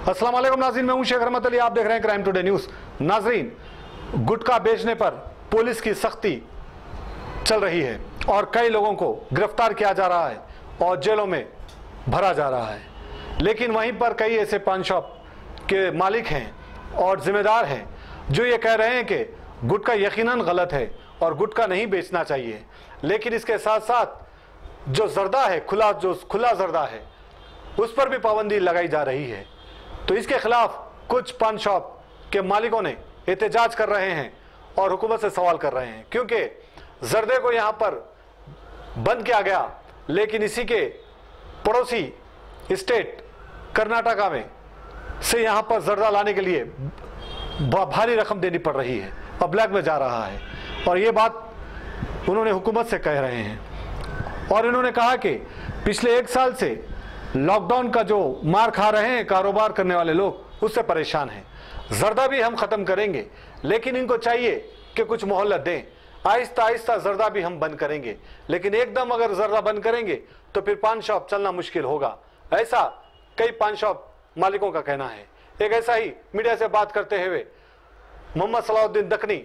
अस्सलाम वालेकुम नाज़रीन, मैं हूं शेख रहमत अली, आप देख रहे हैं क्राइम टुडे न्यूज़। नाज़रीन, गुटखा बेचने पर पुलिस की सख्ती चल रही है और कई लोगों को गिरफ्तार किया जा रहा है और जेलों में भरा जा रहा है। लेकिन वहीं पर कई ऐसे पान शॉप के मालिक हैं और जिम्मेदार हैं जो ये कह रहे हैं कि गुटखा यकीनन गलत है और गुटखा नहीं बेचना चाहिए, लेकिन इसके साथ साथ जो जर्दा है, खुला जर्दा है, उस पर भी पाबंदी लगाई जा रही है। तो इसके खिलाफ कुछ पान शॉप के मालिकों ने एहतजाज कर रहे हैं और हुकूमत से सवाल कर रहे हैं, क्योंकि जर्दे को यहाँ पर बंद किया गया, लेकिन इसी के पड़ोसी स्टेट कर्नाटका में से यहाँ पर जर्दा लाने के लिए भारी रकम देनी पड़ रही है और ब्लैक में जा रहा है। और ये बात उन्होंने हुकूमत से कह रहे हैं और इन्होंने कहा कि पिछले 1 साल से लॉकडाउन का जो मार खा रहे हैं कारोबार करने वाले लोग, उससे परेशान हैं। जर्दा भी हम ख़त्म करेंगे, लेकिन इनको चाहिए कि कुछ मोहलत दें। आहिस्ता आहिस्ता जर्दा भी हम बंद करेंगे, लेकिन एकदम अगर जर्दा बंद करेंगे तो फिर पान शॉप चलना मुश्किल होगा। ऐसा कई पान शॉप मालिकों का कहना है। एक ऐसा ही मीडिया से बात करते हुए मोहम्मद सलाउद्दीन दखनी,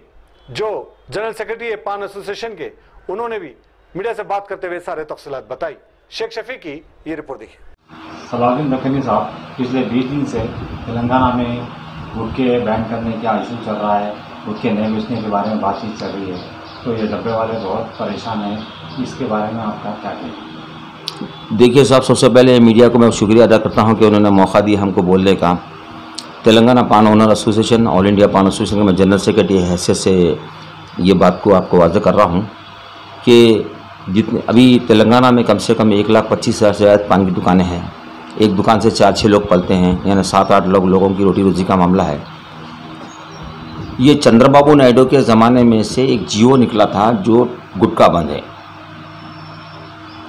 जो जनरल सेक्रेटरी है पान एसोसिएशन के, उन्होंने भी मीडिया से बात करते हुए सारे तफसीलात बताई। शेख शफी की ये रिपोर्ट देखिए। सलाउद्दीन दखनी साहब, पिछले 20 दिन से तेलंगाना में गुटखे बैन करने का इशू चल रहा है, गुटखे नहीं बेचने के बारे में बातचीत चल रही है, तो ये डब्बे वाले बहुत परेशान हैं। इसके बारे में आपका क्या कहना? देखिए साहब, सबसे पहले मीडिया को मैं शुक्रिया अदा करता हूं कि उन्होंने मौका दिया हमको बोलने का। तेलंगाना पान ओनर एसोसिएशन, ऑल इंडिया पान एसोसिएशन का मैं जनरल सेक्रेटरी हैसियत से ये बात को आपको वाज़ेह कर रहा हूँ कि जितने अभी तेलंगाना में कम से कम 1,25,000 से ज़्यादा पान की दुकानें हैं। एक दुकान से 4-6 लोग पलते हैं, यानी 7-8 लोगों की रोटी रोजी का मामला है। ये चंद्रबाबू नायडू के ज़माने में से एक जियो निकला था जो गुटखा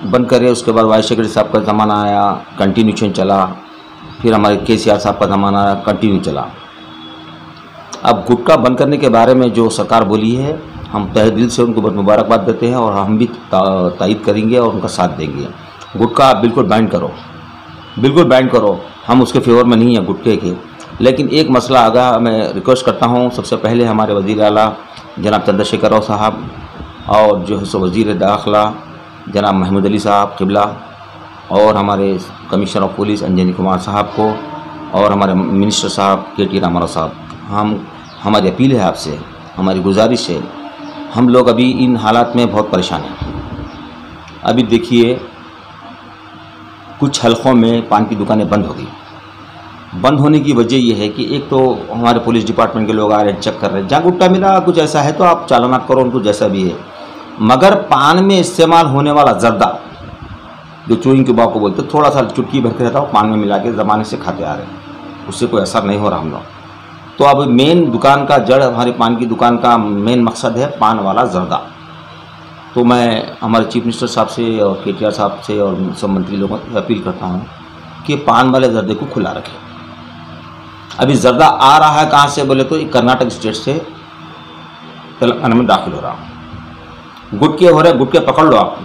बंद करे। उसके बाद वाइस सेक्रेटरी साहब का ज़माना आया, कंटिन्यूशन चला। फिर हमारे केसीआर साहब का ज़माना आया, कंटिन्यू चला। अब गुटखा बंद करने के बारे में जो सरकार बोली है, हम तहे दिल से उनको बहुत मुबारकबाद देते हैं और हम भी तायद करेंगे और उनका साथ देंगे। गुटखा बिल्कुल बैन करो, बिल्कुल बैन करो। हम उसके फेवर में नहीं हैं गुटखे के। लेकिन एक मसला आगा मैं रिक्वेस्ट करता हूँ, सबसे पहले हमारे वज़ीर आला जनाब चंद्रशेखर राव साहब और जो है सो वज़ीर दाखिला जनाब महमूद अली साहब क़िबला और हमारे commissioner of police Anjani Kumar साहब को और हमारे मिनिस्टर साहब KT रामाराव साहब, हमारी अपील है आपसे, हमारी गुजारिश है। हम लोग अभी इन हालात में बहुत परेशान हैं। अभी देखिए, कुछ हलकों में पान की दुकानें बंद हो गई। बंद होने की वजह यह है कि एक तो हमारे पुलिस डिपार्टमेंट के लोग आ रहे हैं, चेक कर रहे हैं, जहाँ गुटखा मिला कुछ ऐसा है तो आप चालान करो उनको, जैसा भी है। मगर पान में इस्तेमाल होने वाला जर्दा, जो चूइंग के बाप को बोलते, थोड़ा सा चुटकी भर के रहता है, पान में मिला के ज़माने से खाते आ रहे हैं, उससे कोई असर नहीं हो रहा हम लोग। तो अब मेन दुकान का जड़, हमारी पान की दुकान का मेन मकसद है पान वाला जर्दा। तो मैं हमारे चीफ मिनिस्टर साहब से और KTR साहब से और सब मंत्री लोगों से अपील करता हूँ कि पान वाले जर्दे को खुला रखें। अभी जर्दा आ रहा है कहाँ से बोले तो कर्नाटक स्टेट से तेलंगाना में दाखिल हो रहा हूँ। गुटखे हो रहे, गुटखे पकड़ लो आप,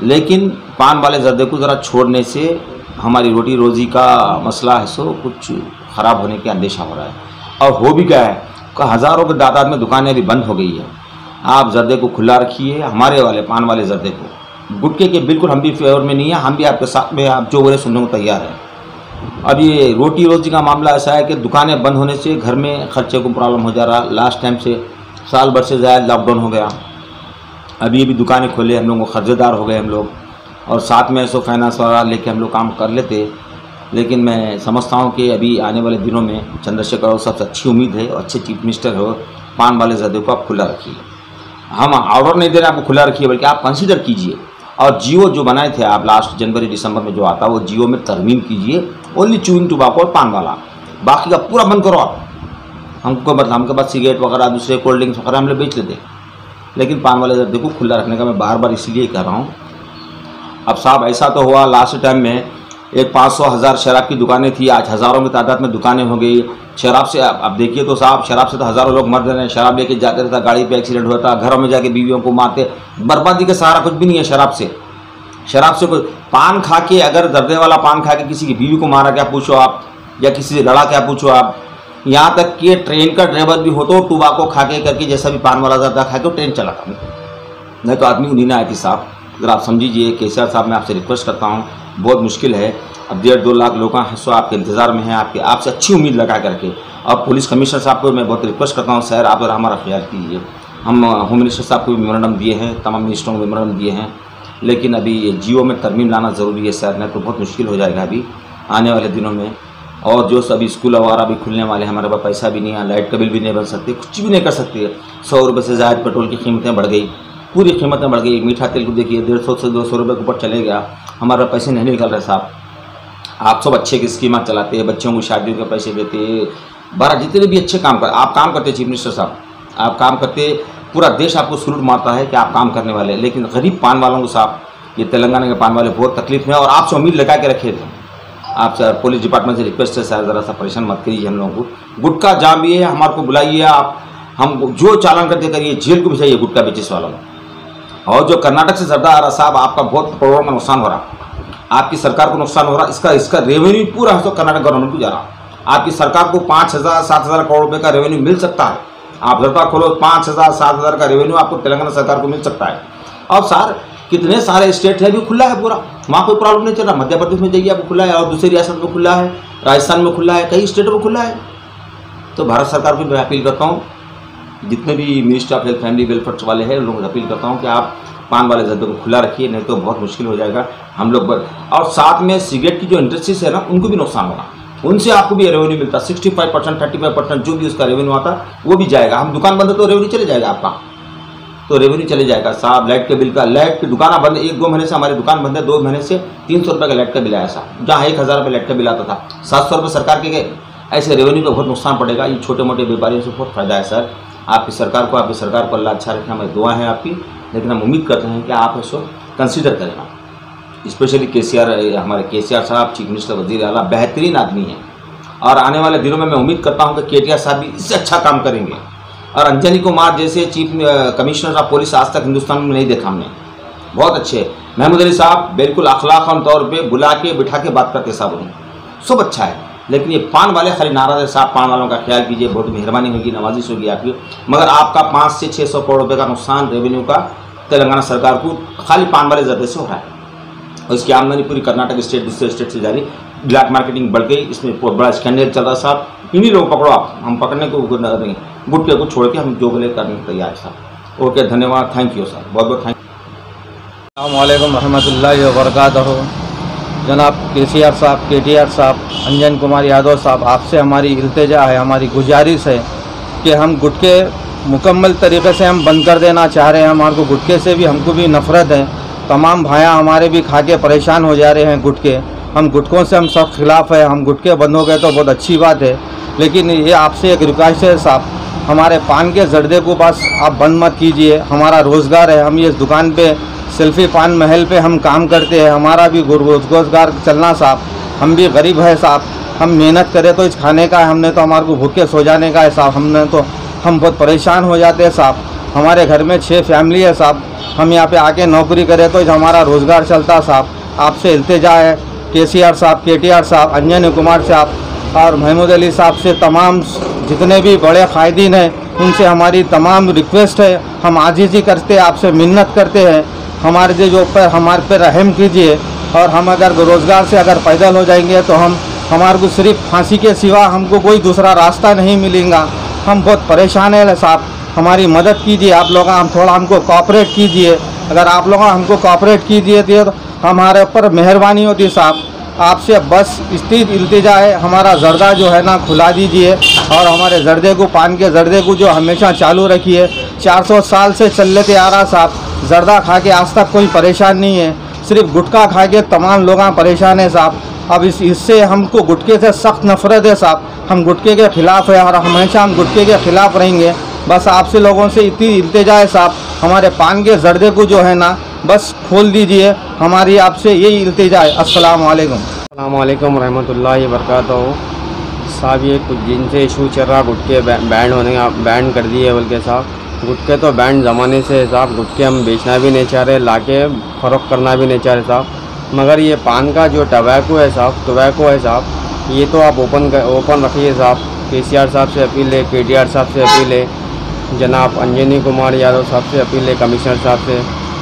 लेकिन पान वाले जर्दे को ज़रा छोड़ने से हमारी रोटी रोज़ी का मसला है सो कुछ ख़राब होने का अंदेशा हो रहा है। और हो भी गया है, हज़ारों की तादाद में दुकानें अभी बंद हो गई है। आप जर्दे को खुला रखिए, हमारे वाले पान वाले जर्दे को। गुटखे के बिल्कुल हम भी फेवर में नहीं है, हम भी आपके साथ में, आप जो बोले सुनने को तैयार हैं। अब ये रोटी रोजी का मामला ऐसा है कि दुकानें बंद होने से घर में खर्चे को प्रॉब्लम हो जा रहा। लास्ट टाइम से साल भर से ज़्यादा लॉकडाउन हो गया, अभी भी दुकानें खोले, हम लोग को कर्जेदार हो गए हम लोग, और साथ में ऐसो फाइनेंस वाला लेके हम लोग काम कर लेते। लेकिन मैं समझता हूँ कि अभी आने वाले दिनों में चंद्रशेखर राव सबसे अच्छी उम्मीद है और अच्छे चीफ मिनिस्टर हो, पान वाले जर्दे को आप खुला रखिए। हम ऑर्डर नहीं दे रहे आपको खुला रखिए, बल्कि आप कंसीडर कीजिए। और जियो जो बनाए थे आप लास्ट जनवरी दिसंबर में जो आता, वो जियो में तरमीम कीजिए, ओनली चूइंग टुबाको और पान वाला, बाकी का पूरा बंद करो आप। हमको मतलब हमके पास सिगरेट वगैरह दूसरे कोल्ड ड्रिंक्स वगैरह हम लोग बेच लेते, लेकिन पान वाले जर्दे को खुला रखने का मैं बार बार इसीलिए कह रहा हूँ। अब साहब ऐसा तो हुआ लास्ट टाइम में एक 500,000 शराब की दुकानें थी, आज हज़ारों की तादाद में दुकानें हो गई शराब से। अब देखिए तो साहब, शराब से तो हज़ारों लोग मर रहे हैं, शराब लेके जाते रहता, गाड़ी पे एक्सीडेंट होता, घरों में जाके बीवियों को मारते, बर्बादी का सहारा कुछ भी नहीं है शराब से। शराब से कोई पान खा के, अगर जर्दे वाला पान खा के किसी की बीवी को मारा, क्या पूछो आप, या किसी से लड़ा क्या पूछो आप, यहाँ तक कि ट्रेन का ड्राइवर भी हो तो टुबाको खा के करके जैसा भी पान वाला जाता खा के ट्रेन चलाता, नहीं तो आदमी को नींद आई थी साहब। अगर आप समझिए केसीआर साहब, मैं आपसे रिक्वेस्ट करता हूँ, बहुत मुश्किल है। अब 1.5-2 लाख लोग आपके इंतज़ार में हैं, आपसे अच्छी उम्मीद लगा करके। और पुलिस कमिश्नर साहब को मैं बहुत रिक्वेस्ट करता हूँ, सर आप हमारा ख्याल कीजिए। हम होम मिनिस्टर साहब को भी मेमोरेंडम दिए हैं, तमाम मिनिस्टरों को मेमोरेंडम दिए हैं, लेकिन अभी ये जियो में तरमीम लाना ज़रूरी है सर, नहीं तो बहुत मुश्किल हो जाएगा अभी आने वाले दिनों में। और जो सभी स्कूल वगैरह भी खुलने वाले हैं, हमारे पास पैसा भी नहीं है, लाइट का बिल भी नहीं भर सकते, कुछ भी नहीं कर सकते। 100 रुपये से ज़्यादा पेट्रोल की कीमतें बढ़ गई, पूरी कीमतें बढ़ गई। मीठा तेल को देखिए 150 से 200 रुपये के ऊपर चले गया, हमारे पैसे नहीं निकल रहे साहब। आप सब अच्छे की स्कीमें चलाते हैं, बच्चों को शादियों के पैसे देते, 12 जितने भी अच्छे काम कर, आप काम करते चीफ मिनिस्टर साहब, आप काम करते, पूरा देश आपको सलूट मारता है कि आप काम करने वाले। लेकिन गरीब पान वालों को साहब, ये तेलंगाना के पान वाले बहुत तकलीफ में, और आपसे उम्मीद लगा के रखे थे। आप सर पुलिस डिपार्टमेंट से रिक्वेस्ट है सर, ज़रा सा परेशान मत करिए हम लोगों को। गुटखा जाम भी है, हमारे को बुलाइए आप, हम जो चालान करते करिए, जेल को भिजाइए गुटखा बेचिस वालों में। और जो कर्नाटक से जर्दा आ रहा साहब, आपका बहुत करोड़ों का नुकसान हो रहा, आपकी सरकार को नुकसान हो रहा, इसका रेवेन्यू पूरा है तो कर्नाटक गवर्नमेंट को जा रहा। आपकी सरकार को 5,000-7,000 करोड़ रुपये का रेवेन्यू मिल सकता है। आप जर्दा खोलो, 5,000-7,000 का रेवेन्यू आपको तेलंगाना सरकार को मिल सकता है। अब सर कितने सारे स्टेट है, अभी खुला है पूरा, वहाँ कोई प्रॉब्लम नहीं चल रहा। मध्य प्रदेश में जाइए आपको खुला है, और दूसरी रियासत में खुला है, राजस्थान में खुला है, कई स्टेटों में खुला है। तो भारत सरकार को मैं अपील करता हूँ, जितने भी minister of health family welfare वाले हैं उन लोगों को अपील करता हूँ कि आप पान वाले धंधे को खुला रखिए, नहीं तो बहुत मुश्किल हो जाएगा हम लोग पर। और साथ में सिगरेट की जो इंडस्ट्रीज है ना, उनको भी नुकसान होगा, उनसे आपको भी रेवेन्यू मिलता, 65%, 35% जो भी उसका रेवेन्यू आता वो भी जाएगा। हम दुकान बंद है तो रेवेन्यू चले जाएगा आपका, तो रेवेन्यू चले जाएगा साहब। लाइट के बिल का, लाइट की दुकान बंद, 1-2 महीने से हमारी दुकान बंद है, 2 महीने से 300 रुपये का लाइट का बिल आया साहब, जहाँ 1,000 रुपये लाइट का बिल आता था, 700 रुपये सरकार के गए। ऐसे रेवेन्यू का बहुत नुकसान पड़ेगा, ये छोटे मोटे व्यापारियों से बहुत फायदा है सर। आपकी सरकार को अल्लाह अच्छा रखे, हमारी दुआ है आपकी, लेकिन हम उम्मीद करते हैं कि आप इसको कंसीडर करेंगे। स्पेशली केसीआर, हमारे केसीआर साहब चीफ मिनिस्टर वजीर आला बेहतरीन आदमी हैं, और आने वाले दिनों में मैं उम्मीद करता हूं कि केटीआर साहब भी इससे अच्छा काम करेंगे। और अंजनी कुमार जैसे चीफ कमिश्नर ऑफ पुलिस आज तक हिंदुस्तान में नहीं देखा हमने, बहुत अच्छे। महमूद अली साहब बिल्कुल अखलाकन तौर पर बुला के बिठा के बात करते साहब, उन्हें सब अच्छा है। लेकिन ये पान वाले खाली नाराज है साहब, पान वालों का ख्याल कीजिए, बहुत मेहरबानी होगी, नवाजिश होगी आपकी। मगर आपका 500 से 600 करोड़ रुपये का नुकसान रेवेन्यू का तेलंगाना सरकार को खाली पान वाले जरिए से हो रहा है, और इसकी आमदनी पूरी कर्नाटक स्टेट दूसरे स्टेट से जारी, ब्लैक मार्केटिंग बढ़ गई, इसमें बड़ा स्कैंडल चल रहा साहब। इन्हीं लोग पकड़ो आप, हम पकड़ने को देंगे, गुटके को छोड़ के हम जो बोले करने को तैयार है साहब। ओके, धन्यवाद, थैंक यू सर, बहुत बहुत थैंक यू। अस्सलाम वालेकुम रहमतुल्लाहि व बरकातहू। जनाब केसीआर साहब, केटीआर साहब, अंजन कुमार यादव साहब, आपसे हमारी इल्तिजा है, हमारी गुजारिश है कि हम गुटके मुकम्मल तरीक़े से हम बंद कर देना चाह रहे हैं। हमारे को गुटके से भी, हमको भी नफ़रत है, तमाम भाइयाँ हमारे भी खा के परेशान हो जा रहे हैं गुटके। हम गुटकों से हम सब खिलाफ़ है, हम गुटके बंद हो गए तो बहुत अच्छी बात है, लेकिन ये आपसे एक रिक्वेस्ट है साहब, हमारे पान के जर्दे को बस आप बंद मत कीजिए। हमारा रोज़गार है, हम ये दुकान पे सेल्फी पान महल पे हम काम करते हैं, हमारा भी रोज़गार चलना साहब, हम भी गरीब है साहब, हम मेहनत करें तो इस खाने का है, हमने तो हमारे को भूखे सो जाने का है साहब, हम बहुत परेशान हो जाते हैं साहब। हमारे घर में 6 फैमिली है साहब, हम यहाँ पे आके नौकरी करें तो हमारा रोज़गार चलता साहब। आपसे इल्तिजा है केसीआर साहब, केटीआर साहब, अंजन कुमार साहब और महमूद अली साहब से, तमाम जितने भी बड़े कायदीन हैं उनसे हमारी तमाम रिक्वेस्ट है, हम आजीजी करते हैं, आपसे मिन्नत करते हैं, हमारे जो पर हमारे पे रहम कीजिए। और हम अगर रोज़गार से अगर पैदल हो जाएंगे तो हमारे को सिर्फ फांसी के सिवा हमको कोई दूसरा रास्ता नहीं मिलेगा। हम बहुत परेशान हैं साहब, हमारी मदद कीजिए आप लोग, हम थोड़ा हमको कोऑपरेट कीजिए। अगर आप लोग हमको कोऑपरेट कीजिए तो हमारे ऊपर मेहरबानी होती साहब। आपसे बस इतनी इल्तिजा है, हमारा जर्दा जो है ना खुला दीजिए, और हमारे जर्दे को, पान के जर्दे को जो हमेशा चालू रखिए। 400 साल से चल लेते आ रहा साहब, जर्दा खा के आज तक कोई परेशान नहीं है, सिर्फ गुटखा खा के तमाम लोग परेशान हैं साहब। अब इससे हमको गुटके से सख्त नफरत है साहब, हम गुटके के ख़िलाफ़ है और हमेशा हम गुटके के ख़िलाफ़ रहेंगे। बस आपसे लोगों से इतनी इल्तिजा है साहब, हमारे पान के जर्दे को जो है ना बस खोल दीजिए, हमारी आपसे यही इल्तिजा है। अस्सलाम वालेकुम रहमतुल्लाहि व बरकातहू। साहब ये कुछ दिन से इशू चल रहा, गुटके बैन कर दिए, बल्कि साहब गुटके तो बैन ज़माने से है साहब, गुटके हम बेचना भी नहीं चाह रहे, लाके फ़रोख्त करना भी नहीं चाह रहे साहब। मगर ये पान का जो टबैको है साहब, ये तो आप ओपन रखिए साहब। केसीआर साहब से अपील है, केटीआर साहब से अपील है, जनाब अंजनी कुमार यादव साहब से अपील है, कमिश्नर साहब से।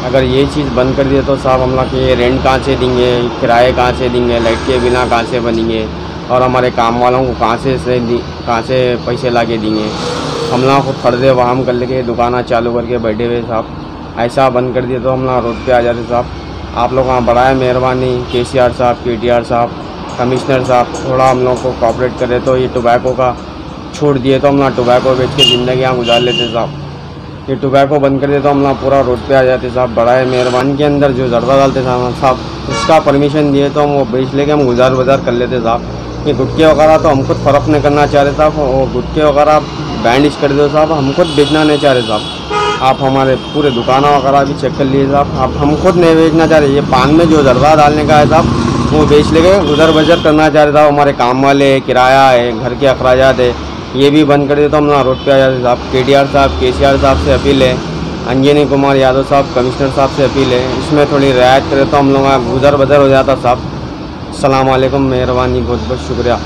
अगर ये चीज़ बंद कर दिए तो साहब हम लोग के रेंट कहाँ से देंगे, किराए कहाँ से देंगे, लाइट के बिना कहाँ से बनेंगे, और हमारे काम वालों को कहाँ से पैसे ला के देंगे। हम लोग को फर्दे वाहम कर लेके दुकाना चालू करके बैठे हुए साहब। ऐसा बंद कर दिए तो हम लोग रोड पे आ जाते साहब। आप लोग वहाँ बड़ा है मेहरबानी, केसीआर साहब, केटीआर साहब, कमिश्नर साहब, थोड़ा हम लोग को कोऑपरेट करे तो ये टोबैको का छोड़ दिए तो हम लोग टोबैको बेच के ज़िंदगी यहाँ गुजार लेते साहब। ये टोबैको बंद कर दिए तो हम लोग पूरा रोड पे आ जाते साहब। बड़ा है मेहरबानी के अंदर जो जर्दा डालते साहब उसका परमिशन दिए तो हम वो बेच लेके हम गुजार बाजार कर लेते साहब। ये गुटके वगैरह तो हम खुद फ़र्क नहीं करना चाह रहे साहब, वो गुटके वगैरह बैंड कर दो साहब, हम खुद बेचना नहीं चाह रहे साहब। आप हमारे पूरे दुकाना वगैरह भी चेक कर लिए साहब, आप हम खुद नहीं बेचना चाह रहे। ये पान में जो जर्दा डालने का है साहब वो बेच लेके गुजर बजर करना चाह रहे साहब। हमारे काम वाले, किराया है, घर के अखराजात है, ये भी बंद कर दे तो हम ना रोड पे आ जाते साहब। केटीआर साहब, केसीआर साहब से अपील है, अंजनी कुमार यादव साहब, कमिश्नर साहब से अपील है, इसमें थोड़ी रियायत करे तो हम लोग गुजर बजर हो जाता साहब। अस्सलाम वालेकुम, मेहरबानी, बहुत बहुत शुक्रिया।